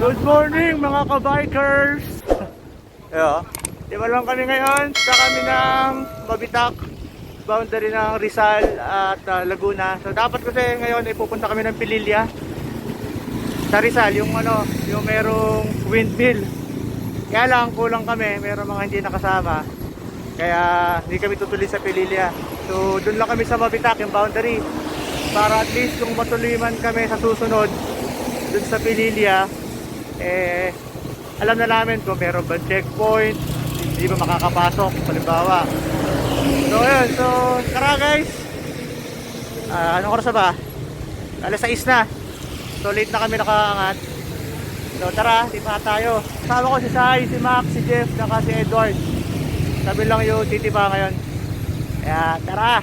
Good morning mga ka-bikers! Ayo, lima lang kami ngayon sa kami ng Mabitac, boundary ng Rizal at Laguna. So dapat kasi ngayon ay pupunta kami ng Pillilia sa Rizal, yung merong windmill. Kaya lang kulang kami, meron mga hindi nakasama. Kaya hindi kami tutuloy sa Pillilia. So doon lang kami sa Mabitac, yung boundary. Para at least kung matuloy man kami sa susunod doon sa Pillilia, alam na namin kung meron ba checkpoint, hindi ba makakapasok, halimbawa. So yun, so tara guys. Anong oras na ba? Alas 6 na. So late na kami nakaangat. So tara, di pa tayo. Kasama ko si Sai, si Max, si Jeff, saka si Edward. Sabi lang yung titipa ngayon. Kaya tara.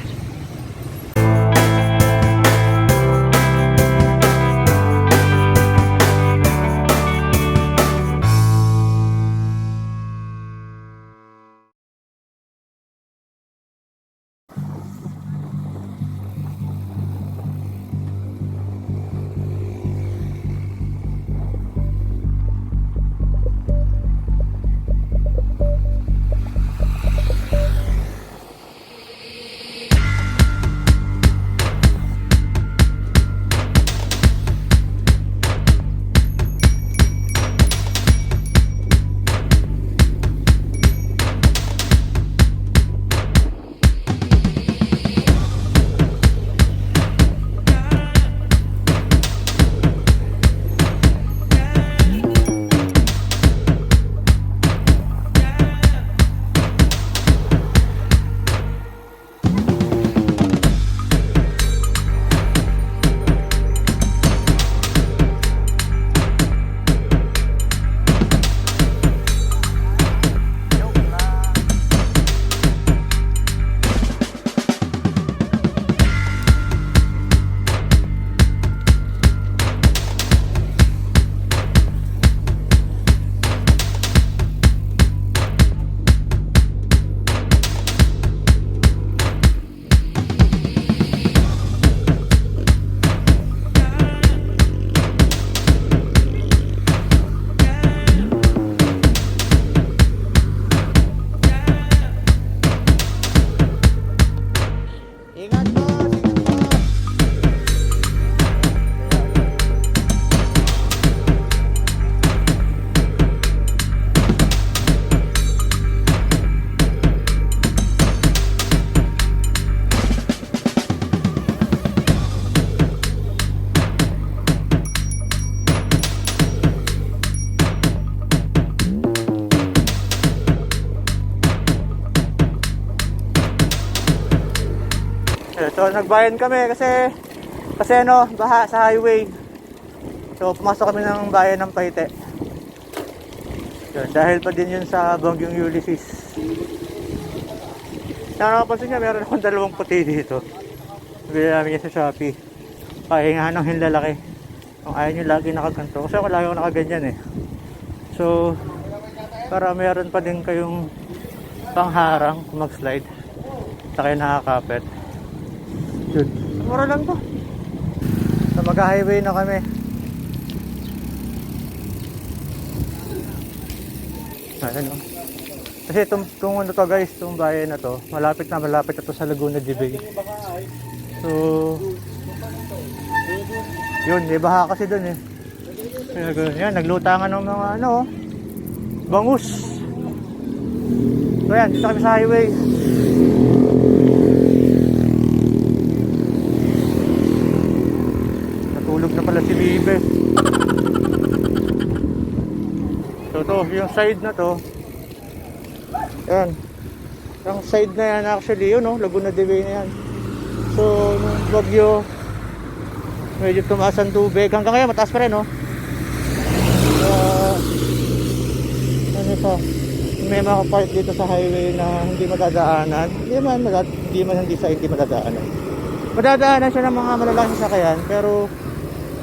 So nagbayan kami kasi baha sa highway. So pumasok kami ng bayan ng Paite. Yun, dahil pa din yun sa Bagyong Ulysses. Nakapansin niya, meron akong dalawang puti dito. Bili namin yan sa Shopee. Pahingahan ng hinlalaki. Kung ayaw nyo lagi nakaganto. Kasi ako lagi ako nakaganyan eh. So para meron pa din kayong pangharang kung mag-slide. Sa kayo nakakapit. Yun. Mura lang to. So mag-highway na kami. Ayan o. Kasi itong ano to guys, itong bayan na to, malapit na to sa Laguna de Bay. So yun, may baha kasi dun eh. Yan, naglutangan ng mga bangus. So yan, dito kami sa highway. Natulog na pala si Libe. So to, yung side na to. Yan. Yung side na yan actually, yun Laguna de Bay na yan. So, nung bagyo, medyo tumaas ang tubig. Hanggang ngayon, mataas pa rin, ano pa? May mga part dito sa highway na hindi madadaanan. Hindi madadaanan. Madadaanan siya ng mga malalaking sasakyan, pero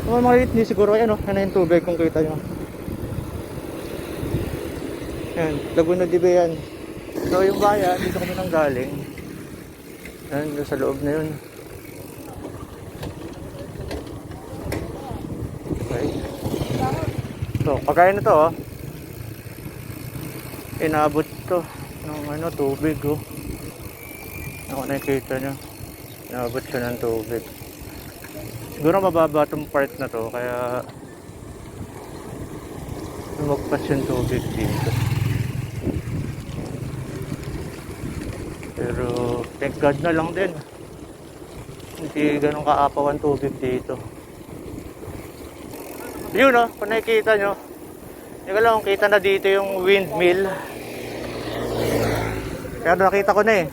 mga maliit hindi siguro. Ayan yan yung tubig kung kita nyo. Yan, Laguna de Bay yan. So yung bayan, dito kami nang galing. Yan, sa loob na yun. Okay. So, pagkain na to, oh. Inabot to ng ano, tubig, oh. Ako nakikita nyo. Inabot siya ng tubig. Siguro mababa itong part na to, kaya lumagpas yung tubig dito. Pero thank God na lang din. Hindi ganun kaapaw ang tubig dito. Yun, oh, kung nakikita nyo. Hindi ko lang kung kita na dito yung windmill. Kaya nakita ko na eh.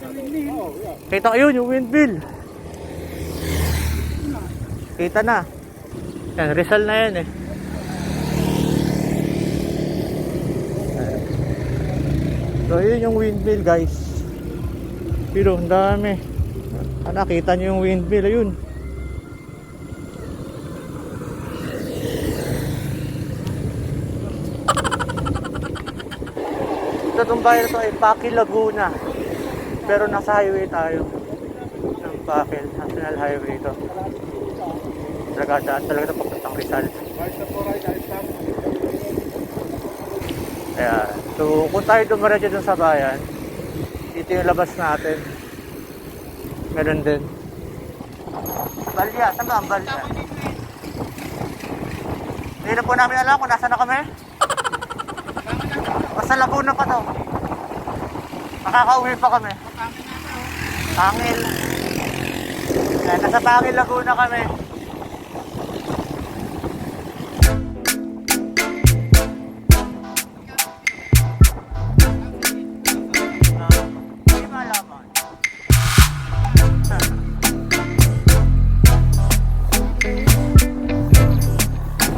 Kita ko yun, yung windmill. Kita na. Yan, Rizal na yan eh. So yun yung windmill guys. Pero ang dami. Nakita nyo yung windmill, ayun. Itong bayan ito ay Pillia Laguna. Pero nasa highway tayo. Ng Pillia, National Highway ito. Talaga ito papuntang Rizal. Ayan. So kung tayo dumiretso dun sa bayan, ito yung labas natin. Meron din. Pillia, saan ba ang Pillia? Hindi na po namin alam kung nasa na kami. Basta Laguna pa to. Makakauwi pa kami. Pangil. Yan, nasa Pangil, Laguna kami. Hindi malaman.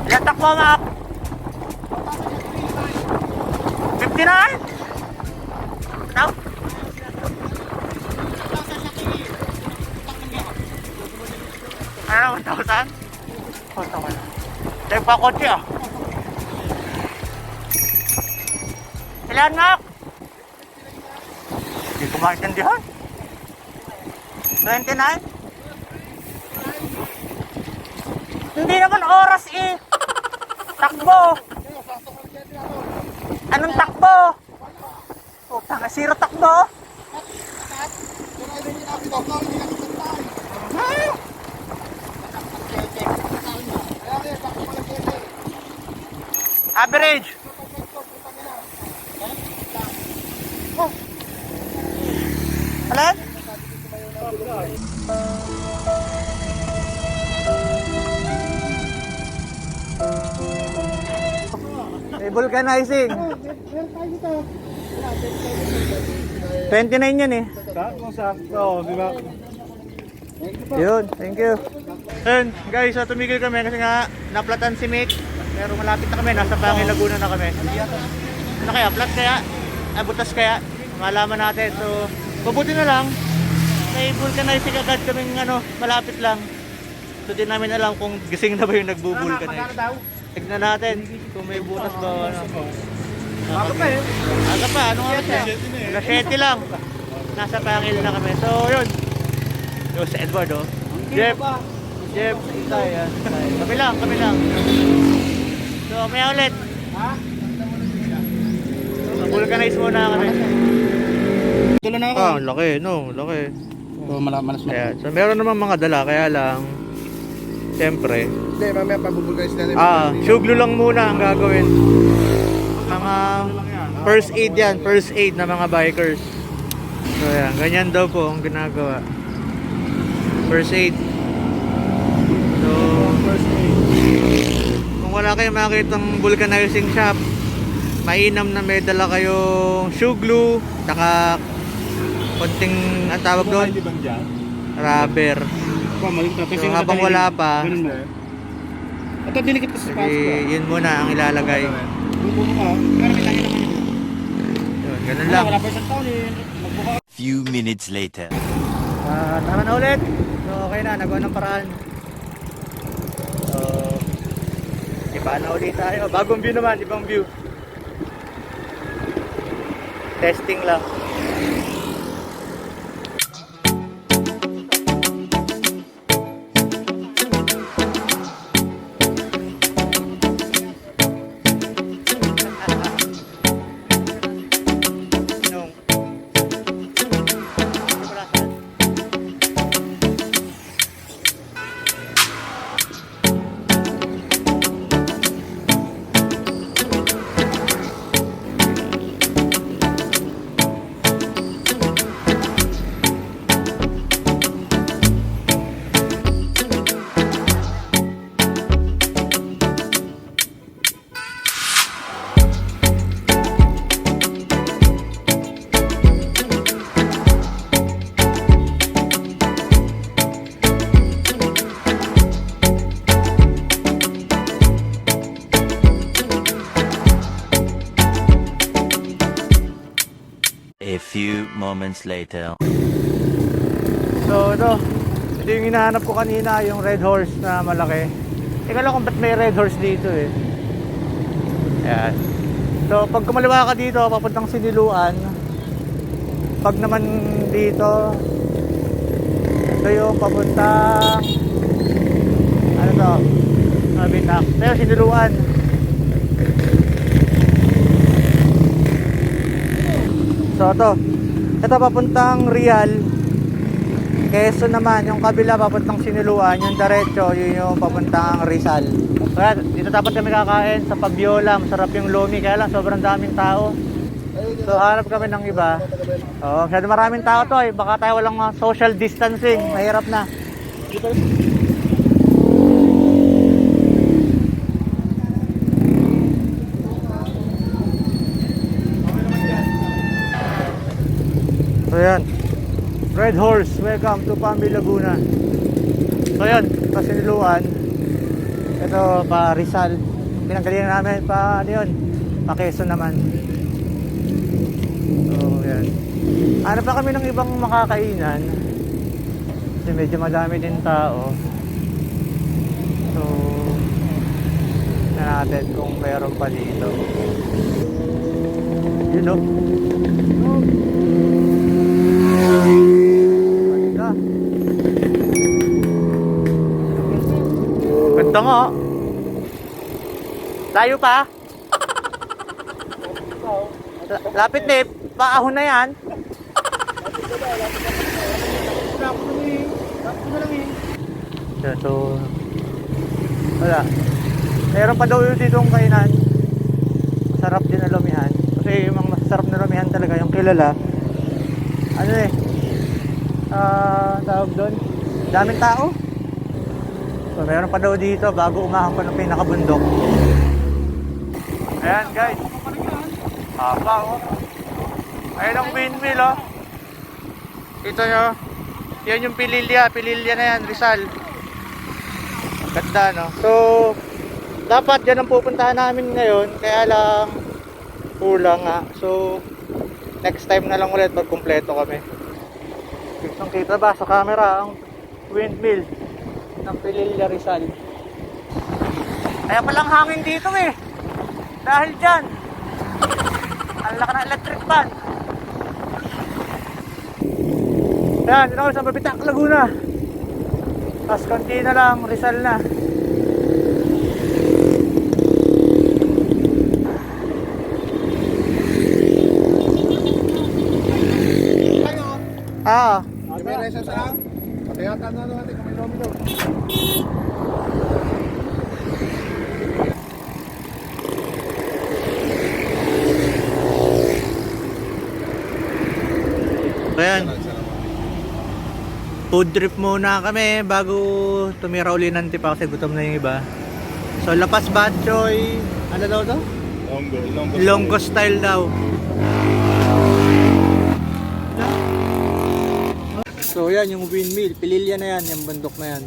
Ilan takbo, Mac? 59? Now? Ano, 1,000? Oh, tama na. Dahil pa kotse ah. Ilan, Mac? Hindi ko maintindihan. 29? Hindi naman oras eh. Takbo. Anong takbo? Oh, tanga, zero takbo. Average. Oh. Alin? May vulcanizing. 29 yan eh. Sakto, di ba? Yun, thank you. Ayun, guys, so tumigil kami kasi nga naplatan si Mick. Pero malapit na kami, nasa Pangil, Laguna na kami. Ano kaya, flat kaya? Butas kaya? Malaman natin. So, mabuti na lang. May vulcanizing agad kaming ano, malapit lang. So, di namin alam kung gising na ba yung nagbubulcanize. Tignan natin kung may butas ba o ano. Aga pa eh. Aga pa, ano oras na? Alas 7 lang. Nasa Pangil na kami. So, yun. Yo, si Edward, oh. Jeff. Tayo. Kami lang. So, may ulit. Ha? So, vulcanize muna kami. Tulo na ako. Ah, laki, no? Laki. So, malas na. Ayan. So, meron naman mga dala, kaya lang, siyempre. Hindi, mamaya pabubulguys natin. Suglo lang muna ang gagawin. Mga first aid yan, first aid na mga bikers. So, ayan, ganyan daw po ang ginagawa. First aid. So, kung wala kayong makitang vulcanizing shop, mainam na may dala kayong shoe glue, saka konting, ang tawag doon, rubber. So, habang wala pa, ito dinikit ko sa sige, yun muna ang ilalagay. Yun, ganun lang. Few minutes later. Tama na ulit. So, okay na, nagawa ng paraan. So, iba na ulit tayo. Bagong view naman, ibang view. Testing lang. A few moments later. So ito yung hinahanap ko kanina, yung red horse na malaki. Ika lang kung ba't may red horse dito eh. Ayan. So pag kumaliwa ka dito, papuntang Siniluan. Pag naman dito, ito yung papuntang ano to, Mabitac. Pero Siniluan. So ito papuntang Rizal. Quezon naman, yung kabila papuntang Siniluan, yung diretso, yun yung papuntang Rizal. Kaya dito dapat kami kakain sa Pabiola, masarap yung lomi, kaya lang sobrang daming tao. So hanap kami ng iba. Masyado maraming tao to eh, baka tayo walang social distancing, mahirap na. So yan, Red Horse, welcome to Laguna. So yan, sa Siniluan. Ito pa Rizal. Pinanggalingan namin pa ano yun, pa Quezon naman. So yan, hanap pa kami ng ibang makakainan kasi medyo madami din tao. So na natin kung meron pa dito. You know, ganda nga. Tayo pa. Lapit na eh. Paahon na yan. So wala. Mayroon pa daw yun dito ang kainan. Masarap din na lumihan. Kasi yung mga masarap na lumihan talaga, yung kilala, ano eh, tawag doon, daming tao. So mayroon pa daw dito bago umahon pa ng pinakabundok. Ayan guys, haba oh. Ayan ang windmill oh. Ito nyo, yan yung Pillilia na yan, Rizal. Ganda no. So dapat yan ang pupuntahan namin ngayon, kaya lang kulang nga. So next time na lang ulit pag kumpleto kami. Kitang kita ba sa camera ang windmill ng Pillia Rizal. Kaya palang hangin dito eh, dahil dyan ang laki ng electric fan. Ayan, dito kami sa Mabitac, Laguna. Tapos konti na lang, Rizal na. May resa sa patayatan na natin kung may lomi daw. Ayan, food trip muna kami bago tumira uli ng tipa kasi gutom na yung iba. So lapas batchoy, ano daw to? Ilonggo style daw. So yan yung windmill, Pillilia na yan, yung bundok na yan.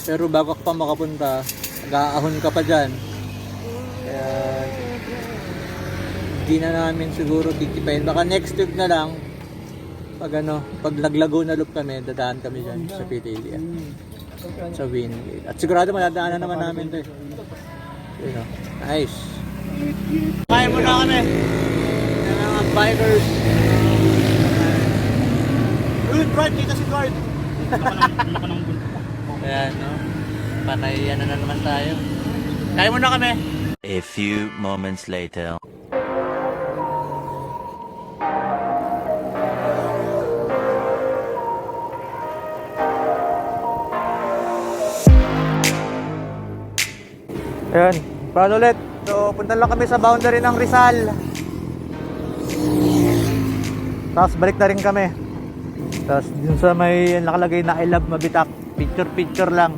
Pero bago ka pa makapunta, nag-aahon ka pa dyan. Kaya hindi na namin siguro titipayin. Baka next week na lang, pag Laguna loop kami, dadaan kami dyan sa Pillilia. Sa windmill. At sigurado madadaanan naman namin ito. Nice. Kain muna kami. Yan ang mga bikers. Guard, dito si guard. Ayan, no? Patay, na naman tayo. Kaya muna kami. A few moments later. Ayan, paano ulit? So, punta lang kami sa boundary ng Rizal. Tapos balik na rin kami. Tapos dun sa may nakalagay na I love Mabitac, picture lang.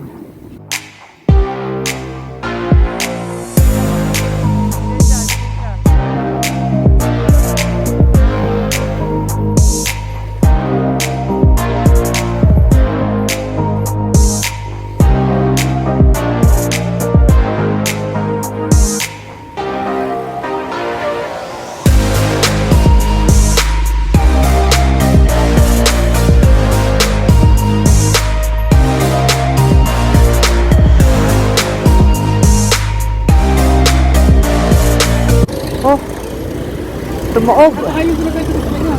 Nako. Tumuog. Ayun ko na kayo sa kanya.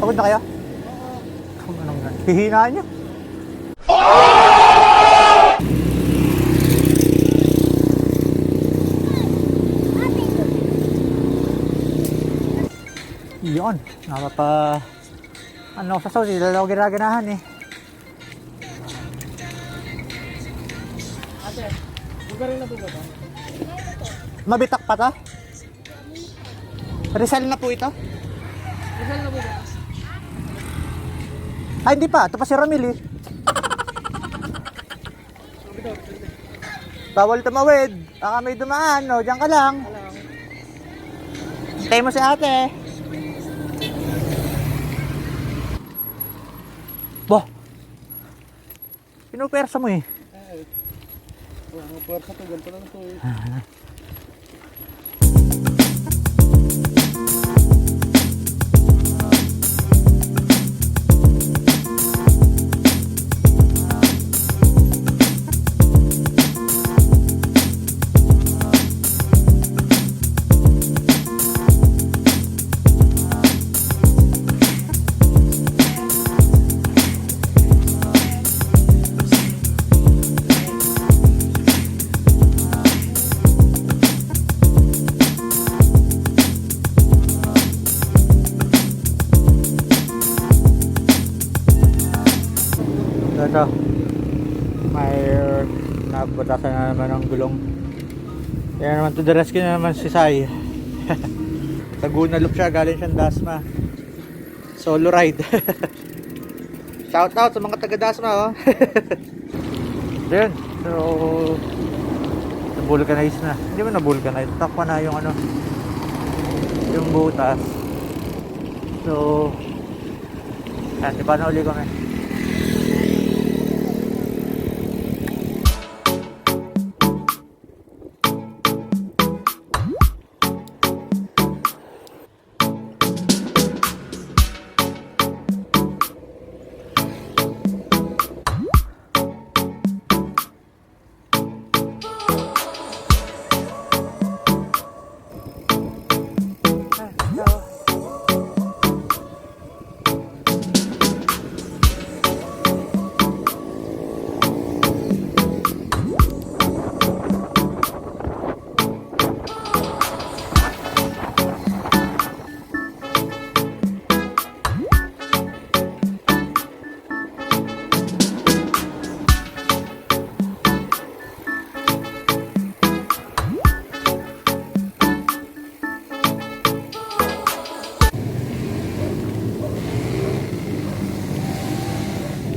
Pagod na kayo? Kung anong na. Hihinaan nyo. Yun. Napapa... Ano sa Saudi, lalaw ginaganahan eh. Ate, bugarin na po ba? Mabitac pa to? Rizal na po ito? Rizal na po ba? Ay, hindi pa. Ito pa si Ramil eh. Bawal tumawid. Baka may dumaan. No? Diyan ka lang. Hintay mo si ate. Bah! Pinupersa mo eh. Ang puwersa to, ganito lang to eh. Ito, may nabutasan na naman ng gulong. Kaya naman to the rescue na naman si Sai. Laguna loop siya, galing siyang Dasma. Solo ride. Shout out sa mga taga Dasma oh. Then, so na-vulcanize na. Hindi mo na-vulcanize, takpa na yung ano, yung butas. So yan, iba na uli kami.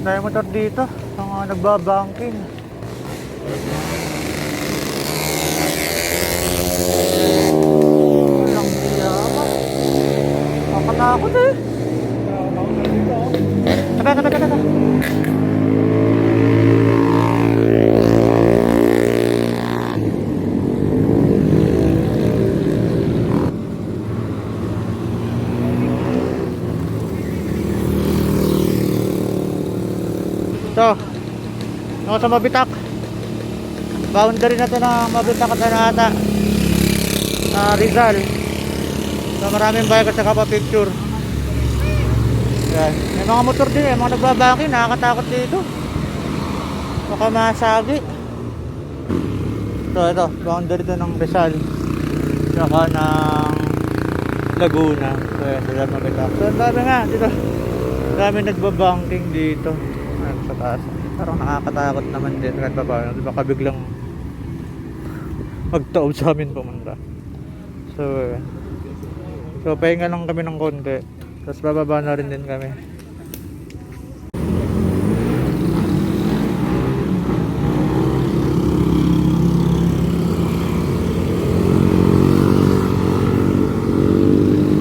Dahil motor dito, mga nagbabangking. Walang biyama. Makatakot eh. Tabi. So, ako sa Mabitac. Boundary na to ng Mabitac at Anata. Rizal. So, maraming bike at saka pa picture. Yan. May mga motor din eh, mga nagbabaki, nakakatakot dito. Baka masagi. Ito, boundary ito ng Rizal. Tsaka ng Laguna. So yan, sila Mabitac. So ang dami nga dito. Ang dami nagbabanking dito. Ayan, sa taas. Parang nakakatakot naman din. Kahit pa paano, baka biglang magtaob sa amin pumunta. So, pahinga lang kami ng konti. Tapos bababa na rin din kami.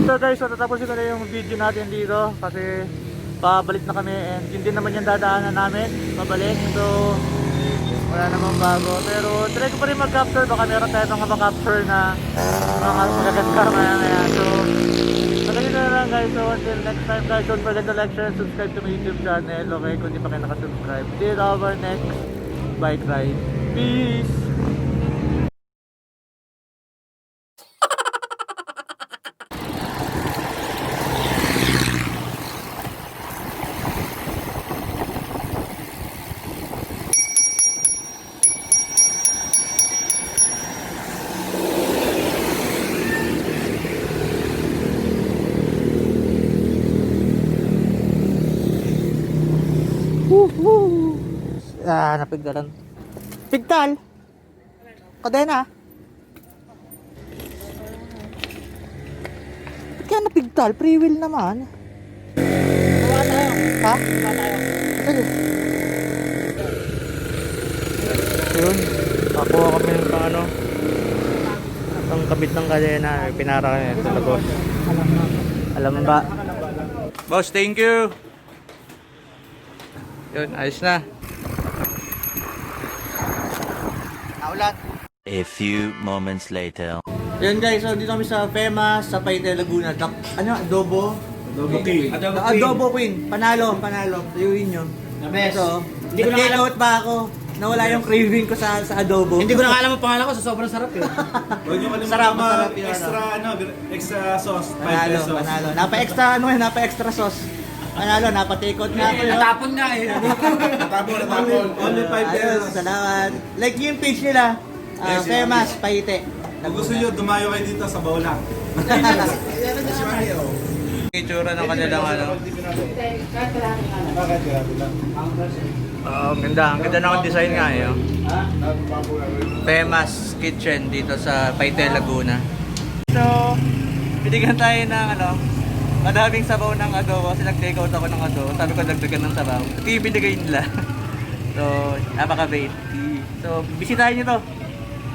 So guys, so tatapusin ko na yung video natin dito kasi pabalik na kami and yun din naman yung dadaanan namin pabalik. So wala namang bago, pero try ko pa rin mag-capture, baka meron tayo mga mag-capture na mga magaganda maya. So pagkain na lang guys, so until next time guys, don't forget to like, share, and subscribe to my YouTube channel. Okay, kung di pa kayo nakasubscribe, till our next bike ride. Peace! Woohoo! Ah, napigtalan. Pigtal! Kadena! Ba't kaya napigtal? Free wheel naman. Bawa tayo. Ha? Bawa tayo. Sige. Yun. Nakuha kami ng pang ano. Ang kabit ng kadena. Pinara kami. Ito na boss. Alam ba? Boss, thank you! Yun, ayos na. Naulan. A few moments later. Yun guys, so dito kami sa FEMA, sa Paite, Laguna. Ano? Adobo? Adobo Queen. Adobo Queen. Panalo. Sayuin nyo. So, nag-take out ba ako? Nawala yung craving ko sa adobo. Hindi ko na alam ang pangalan ko, sa sobrang sarap yun. Huwag nyo kalimutan Sarap, masarap yun, extra sauce. 5 Panalo, pesos. panalo. Napa-extra sauce. Panalo, napa-take out na ako. Natapon nga eh. Natapon. Only 5 Ayun, pesos. salamat. Like yung page nila, FEMAS, Paite. Kung gusto nyo, dumayo kayo dito sa Baula. Itsura ng kanilang ano. Bakit? Grabe lang. Ang ganda ng design nga eh. Oh. FEMAS Kitchen dito sa Paite, Laguna. So, binigyan tayo ng ano, madaming sabaw ng adobo kasi nag-take out ako ng adobo. Sabi ko dagdagan ng sabaw. Ito yung binigay nila. So, napaka-bait. So, bisitahin nyo to.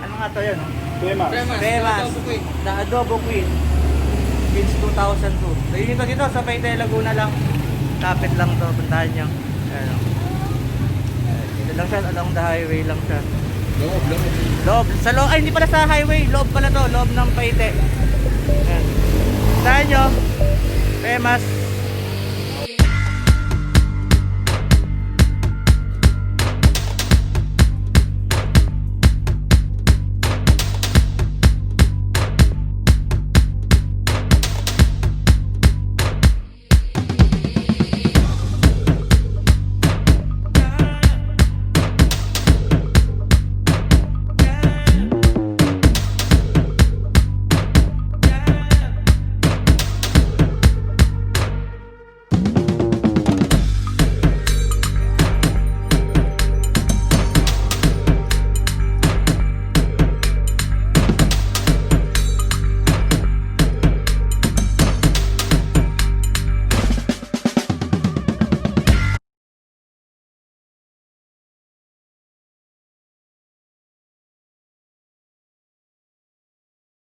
Ano nga to yun? FEMAS. The Adobo Queen. Since 2002. So, yun ito dito sa Paite, Laguna lang. Kapit lang to. Puntahan nyo. Ayan. Dito lang siya. Along the highway lang siya. Loob. Sa loob. Ay, hindi pala sa highway. Loob pala to. Loob ng Paite. Ayan. Puntahan nyo. FEMAS